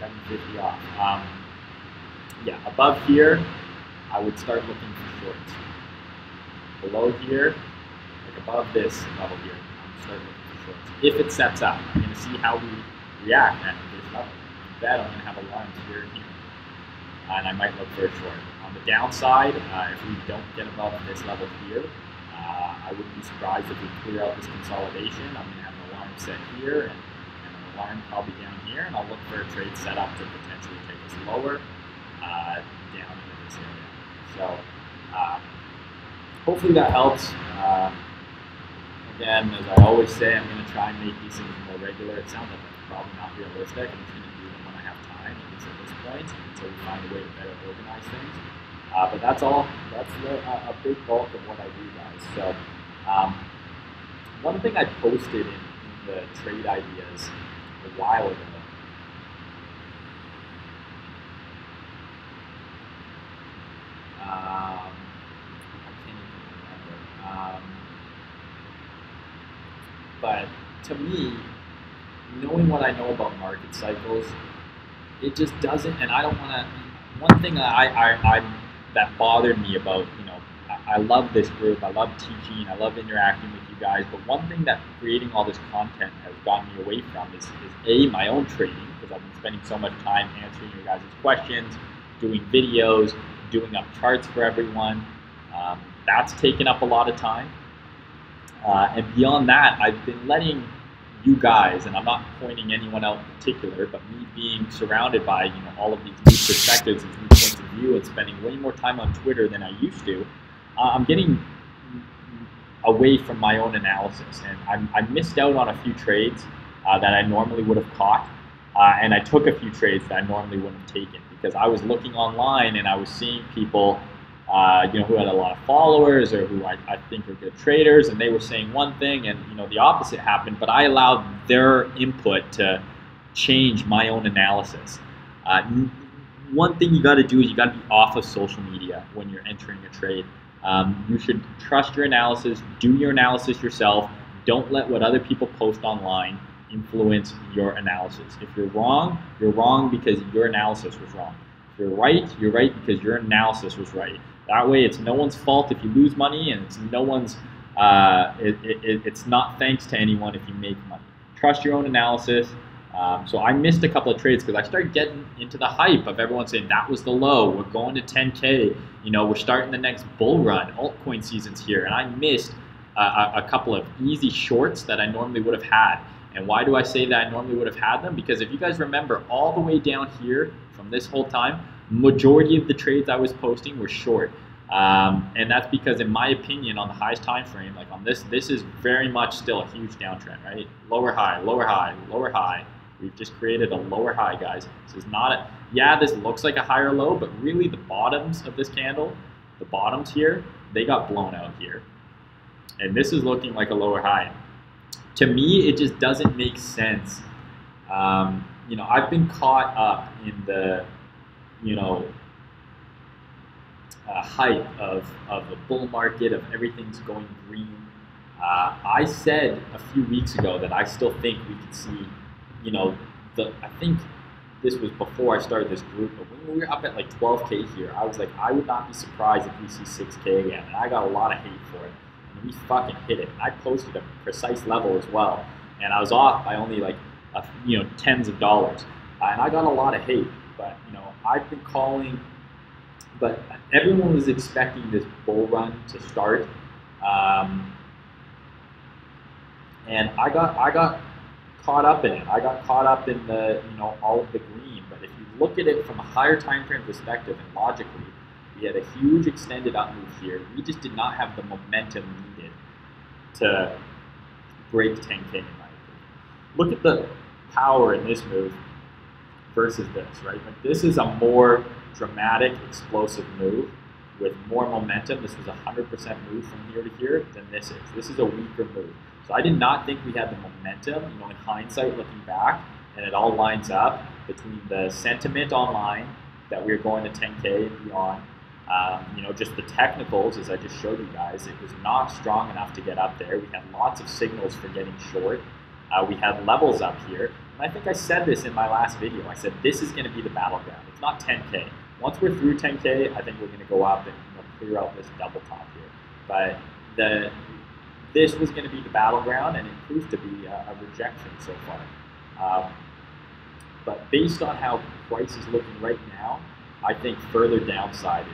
750 off. Yeah, above here, I would start looking for shorts. Below here, like above this level here, I would start looking for shorts. If it sets up, I'm going to see how we react at this level. I bet I'm going to have a lunge here and here. And I might look for a short on On the downside, if we don't get above this level here, I wouldn't be surprised if we clear out this consolidation. I'm going to have an alarm set here and an alarm probably down here, and I'll look for a trade setup to potentially take us lower down into this area. So hopefully that helps. Again, as I always say, I'm going to try and make these things more regular. It sounds like it's probably not realistic. I'm just going to do them when I have time, at least at this point, until we find a way to better organize things. But that's all. That's a big bulk of what I do, guys. So one thing I posted in the trade ideas a while ago. I can't even remember. But to me, knowing what I know about market cycles, it just doesn't, and I don't want to, one thing that bothered me about, I love this group, I love teaching, I love interacting with you guys, but one thing that creating all this content has gotten me away from is A, my own trading, because I've been spending so much time answering your guys' questions, doing videos, doing up charts for everyone. That's taken up a lot of time. And beyond that, I've been letting you guys, and I'm not pointing anyone out in particular, but me being surrounded by all of these new perspectives, these new points of view, and spending way more time on Twitter than I used to, I'm getting away from my own analysis, and I missed out on a few trades that I normally would have caught, and I took a few trades that I normally wouldn't have taken because I was looking online and I was seeing people who had a lot of followers or who I think are good traders, and they were saying one thing and the opposite happened, but I allowed their input to change my own analysis. One thing you got to do is you got to be off of social media when you're entering a trade. You should trust your analysis, do your analysis yourself, don't let what other people post online influence your analysis. If you're wrong because your analysis was wrong. If you're right because your analysis was right. That way, it's no one's fault if you lose money, and it's no one's. It's not thanks to anyone if you make money. Trust your own analysis. So I missed a couple of trades because I started getting into the hype of everyone saying that was the low. We're going to 10K. We're starting the next bull run. Altcoin season's here, and I missed a couple of easy shorts that I normally would have had. And why do I say that I normally would have had them? Because if you guys remember, all the way down here from this whole time, majority of the trades I was posting were short. And that's because, in my opinion, on the highest time frame, like on this is very much still a huge downtrend, right? Lower high, lower high, lower high. We've just created a lower high, guys. This is not a, yeah, this looks like a higher low, but really the bottoms of this candle, the bottoms here, they got blown out here. And this is looking like a lower high. To me, it just doesn't make sense. I've been caught up in the, hype of the bull market, of everything's going green. I said a few weeks ago that I still think we could see, I think this was before I started this group, but when we were up at like 12K here, I was like, I would not be surprised if we see 6K again. And I got a lot of hate for it. And we fucking hit it. And I posted a precise level as well. And I was off by only like, tens of dollars. And I got a lot of hate. But, I've been calling, but everyone was expecting this bull run to start. And I got caught up in it. I got caught up in the, all of the green. But if you look at it from a higher time frame perspective and logically, we had a huge extended up move here. We just did not have the momentum needed to break 10K in my opinion. Look at the power in this move versus this, right? Like this is a more dramatic, explosive move with more momentum. This was a 100% move from here to here than this is. This is a weaker move. So I did not think we had the momentum, in hindsight, looking back, and it all lines up between the sentiment online that we were going to 10K and beyond. Just the technicals, as I just showed you guys, it was not strong enough to get up there. We had lots of signals for getting short. We had levels up here. And I think I said this in my last video. I said, this is going to be the battleground. It's not 10K. Once we're through 10K, I think we're going to go up and clear out this double top here. But this was going to be the battleground, and it proved to be a rejection so far. But based on how price is looking right now, I think further downside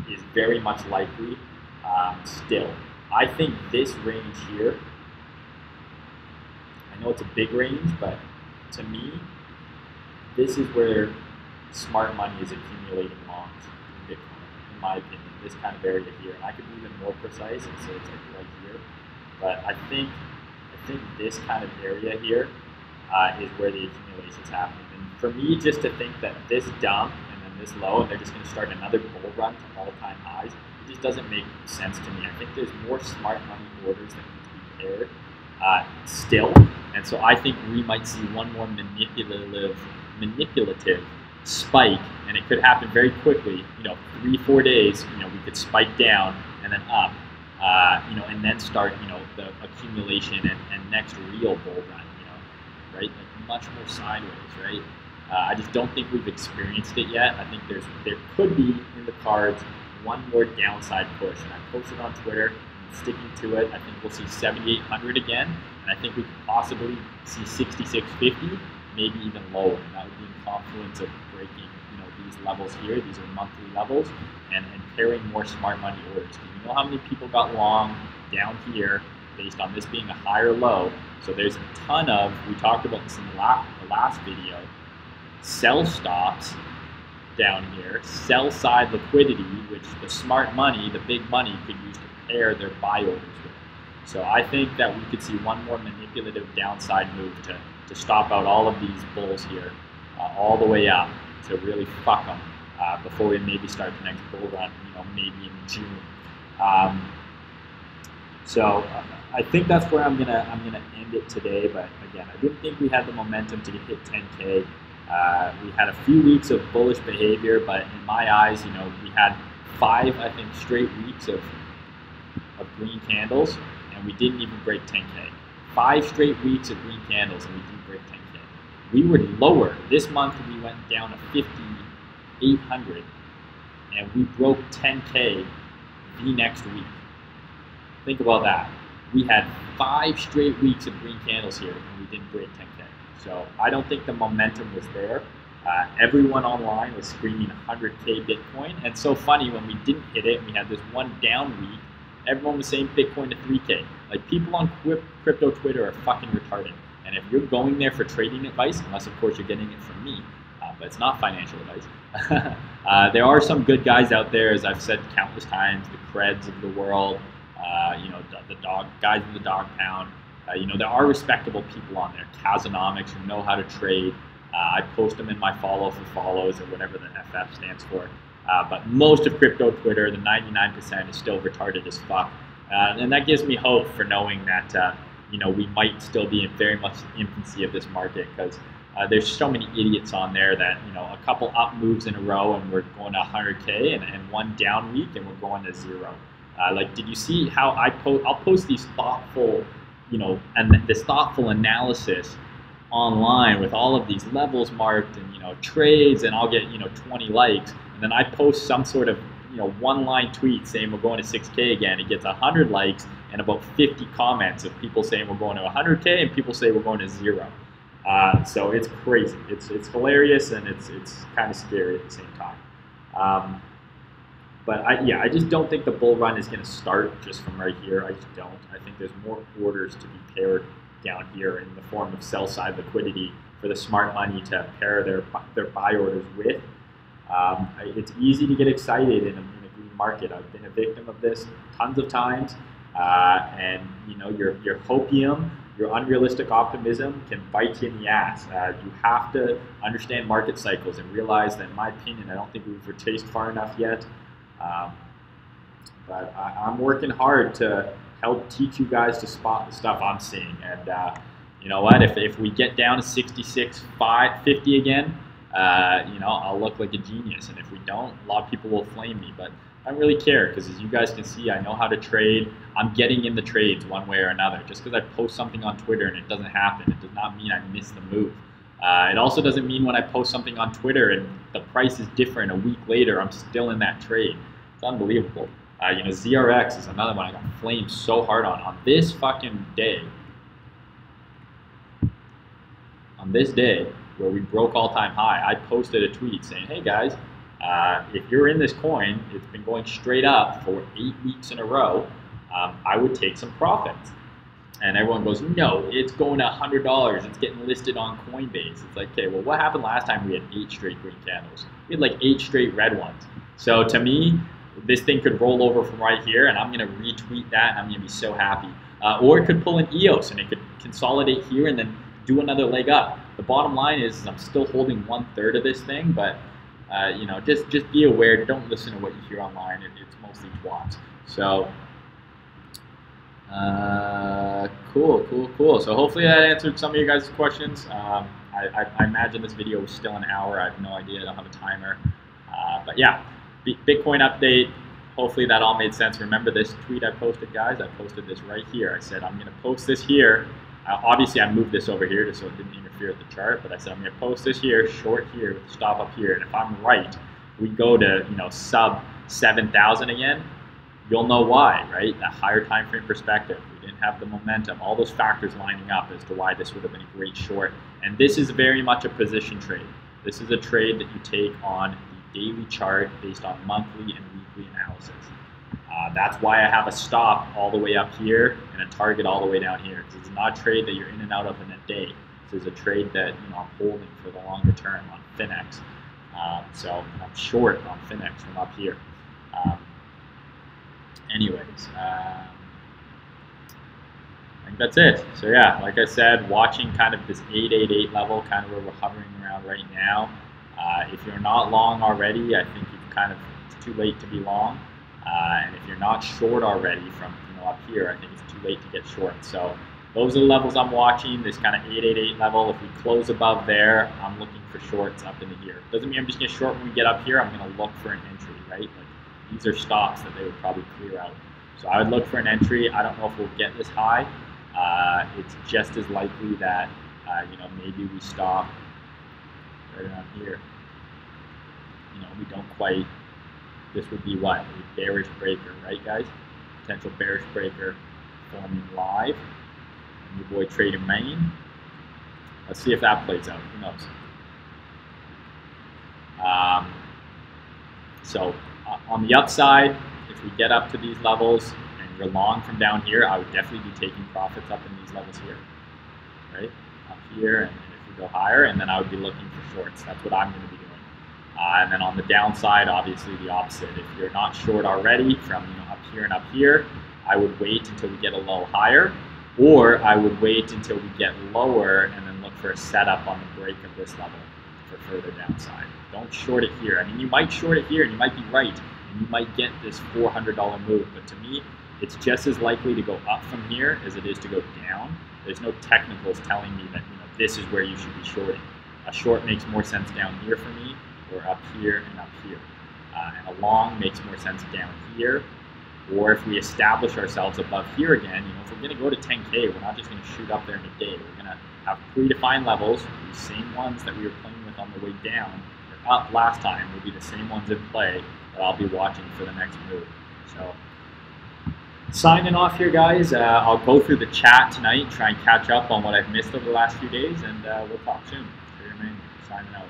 is very much likely still. I think this range here, I know it's a big range, but to me, this is where smart money is accumulating longs in Bitcoin, in my opinion, this kind of area here. And I could be even more precise and say it's like right here. But I think this kind of area here is where the accumulation is happening. And for me, just to think that this dump and then this low, and they're just going to start another bull run to all-time highs, it just doesn't make sense to me. I think there's more smart money orders that need to be paired still. And so I think we might see one more manipulative spike, and it could happen very quickly. 3-4 days. We could spike down and then up. And then start, the accumulation and next real bull run, right? Like much more sideways, right? I just don't think we've experienced it yet. I think there could be in the cards one more downside push, and I posted on Twitter, and sticking to it. I think we'll see 7,800 again, and I think we could possibly see 6,650, maybe even lower. And that would be in confluence of breaking, these levels here. These are monthly levels, and pairing more smart money orders. You know how many people got long down here based on this being a higher low? So there's a ton of, we talked about this in the last video, sell stops down here, sell side liquidity, which the smart money, the big money, could use to pair their buy orders with. So I think that we could see one more manipulative downside move to stop out all of these bulls here, all the way up, to really fuck them before we maybe start the next bull run, maybe in June. So I think that's where I'm gonna end it today. But again, I didn't think we had the momentum to hit 10K. We had a few weeks of bullish behavior, but in my eyes, we had 5, I think, straight weeks of green candles, and we didn't even break 10K. 5 straight weeks of green candles, and we didn't break 10K. We were lower. This month we went down to 5,800, and we broke 10K the next week. Think about that. We had 5 straight weeks of green candles here, and we didn't break 10K. So I don't think the momentum was there. Everyone online was screaming 100K Bitcoin, and so funny, when we didn't hit it and we had this one down week, everyone was saying Bitcoin to 3K. Like, people on crypto Twitter are fucking retarded. And if you're going there for trading advice, unless of course you're getting it from me, but it's not financial advice. There are some good guys out there, as I've said countless times, the creds of the world, the dog guys in the dog pound. There are respectable people on there, Kazanomics, who know how to trade. I post them in my follow for follows, or whatever the FF stands for. But most of crypto Twitter, the 99%, is still retarded as fuck. And that gives me hope for knowing that we might still be in very much the infancy of this market, because there's so many idiots on there that, a couple up moves in a row and we're going to 100K, and one down week and we're going to 0. Like, did you see how I'll post these thoughtful, and this thoughtful analysis online with all of these levels marked and, trades, and I'll get, 20 likes. And then I post some sort of, one-line tweet saying we're going to 6K again. It gets 100 likes and about 50 comments of people saying we're going to 100K, and people say we're going to 0. So it's crazy. It's hilarious, and it's kind of scary at the same time. But I just don't think the bull run is going to start just from right here. I just don't. I think there's more orders to be paired down here in the form of sell-side liquidity for the smart money to pair their buy orders with. It's easy to get excited in a green market. I've been a victim of this tons of times, and your hopium, your unrealistic optimism, can bite you in the ass. You have to understand market cycles and realize that, in my opinion, I don't think we've chased far enough yet. But I'm working hard to help teach you guys to spot the stuff I'm seeing. And you know what? If we get down to 66.50 again, I'll look like a genius. And if we don't, a lot of people will flame me. But I don't really care, because as you guys can see, I know how to trade. I'm getting in the trades one way or another. Just because I post something on Twitter and it doesn't happen, it does not mean I missed the move. It also doesn't mean when I post something on Twitter and the price is different a week later, I'm still in that trade. It's unbelievable. ZRX is another one I got flamed so hard on this fucking day. On this day where we broke all-time high, I posted a tweet saying, hey guys, If you're in this coin, it's been going straight up for 8 weeks in a row. I would take some profits. And everyone goes, no, it's going to $100. It's getting listed on Coinbase. It's like, okay, well, what happened last time we had 8 straight green candles? We had like 8 straight red ones. So to me, this thing could roll over from right here, and I'm going to retweet that, and I'm going to be so happy. Or it could pull an EOS, and it could consolidate here and then do another leg up. The bottom line is I'm still holding 1/3 of this thing, but you know, just be aware. Don't listen to what you hear online. It's mostly twats. So. Cool. So hopefully that answered some of you guys' questions. I imagine this video was still an hour. I have no idea. I don't have a timer. But yeah, Bitcoin update. Hopefully that all made sense. Remember this tweet I posted, guys? I posted this right here. I said I'm going to post this here. Obviously, I moved this over here just so it didn't interfere with the chart. But I said I'm going to post this here, short here, with the stop up here. And if I'm right, we go to sub 7,000 again. You'll know why, right? That higher time frame perspective. We didn't have the momentum. All those factors lining up as to why this would have been a great short. And this is very much a position trade. This is a trade that you take on the daily chart based on monthly and weekly analysis. That's why I have a stop all the way up here and a target all the way down here. Because it's not a trade that you're in and out of in a day. This is a trade that I'm holding for the longer term on Finex. So I'm short on Finex from up here. Anyways, I think that's it. So yeah, like I said, watching kind of this 888 level, kind of where we're hovering around right now. If you're not long already, I think it's too late to be long. And if you're not short already from up here, I think it's too late to get short. So those are the levels I'm watching. This kind of 888 level. If we close above there, I'm looking for shorts up into here. Doesn't mean I'm just gonna short when we get up here. I'm gonna look for an entry, right? Like, these are stops that they would probably clear out. So I would look for an entry. I don't know if we'll get this high. It's just as likely that maybe we stop right around here. We don't quite. This would be what? A bearish breaker, right, guys? Potential bearish breaker forming live. And your boy Trader Mayne. Let's see if that plays out. Who knows? So on the upside, if we get up to these levels and you're long from down here, I would definitely be taking profits up in these levels here, right? Up here, and if we go higher, and then I would be looking for shorts. That's what I'm going to be doing. And then on the downside, obviously the opposite. If you're not short already from up here and up here, I would wait until we get a little higher, or I would wait until we get lower and then look for a setup on the break of this level for further downside. Don't short it here. I mean, you might short it here and you might be right, and you might get this $400 move, but to me, it's just as likely to go up from here as it is to go down. There's no technicals telling me that this is where you should be shorting. A short makes more sense down here for me, or up here and up here. And a long makes more sense down here. Or if we establish ourselves above here again, if we're going to go to 10K, we're not just going to shoot up there in a day. We're going to have predefined levels, these same ones that we were playing with on the way down or up last time will be the same ones in play that I'll be watching for the next move. So signing off here, guys. I'll go through the chat tonight, try and catch up on what I've missed over the last few days, and we'll talk soon. Trader Mayne, signing out.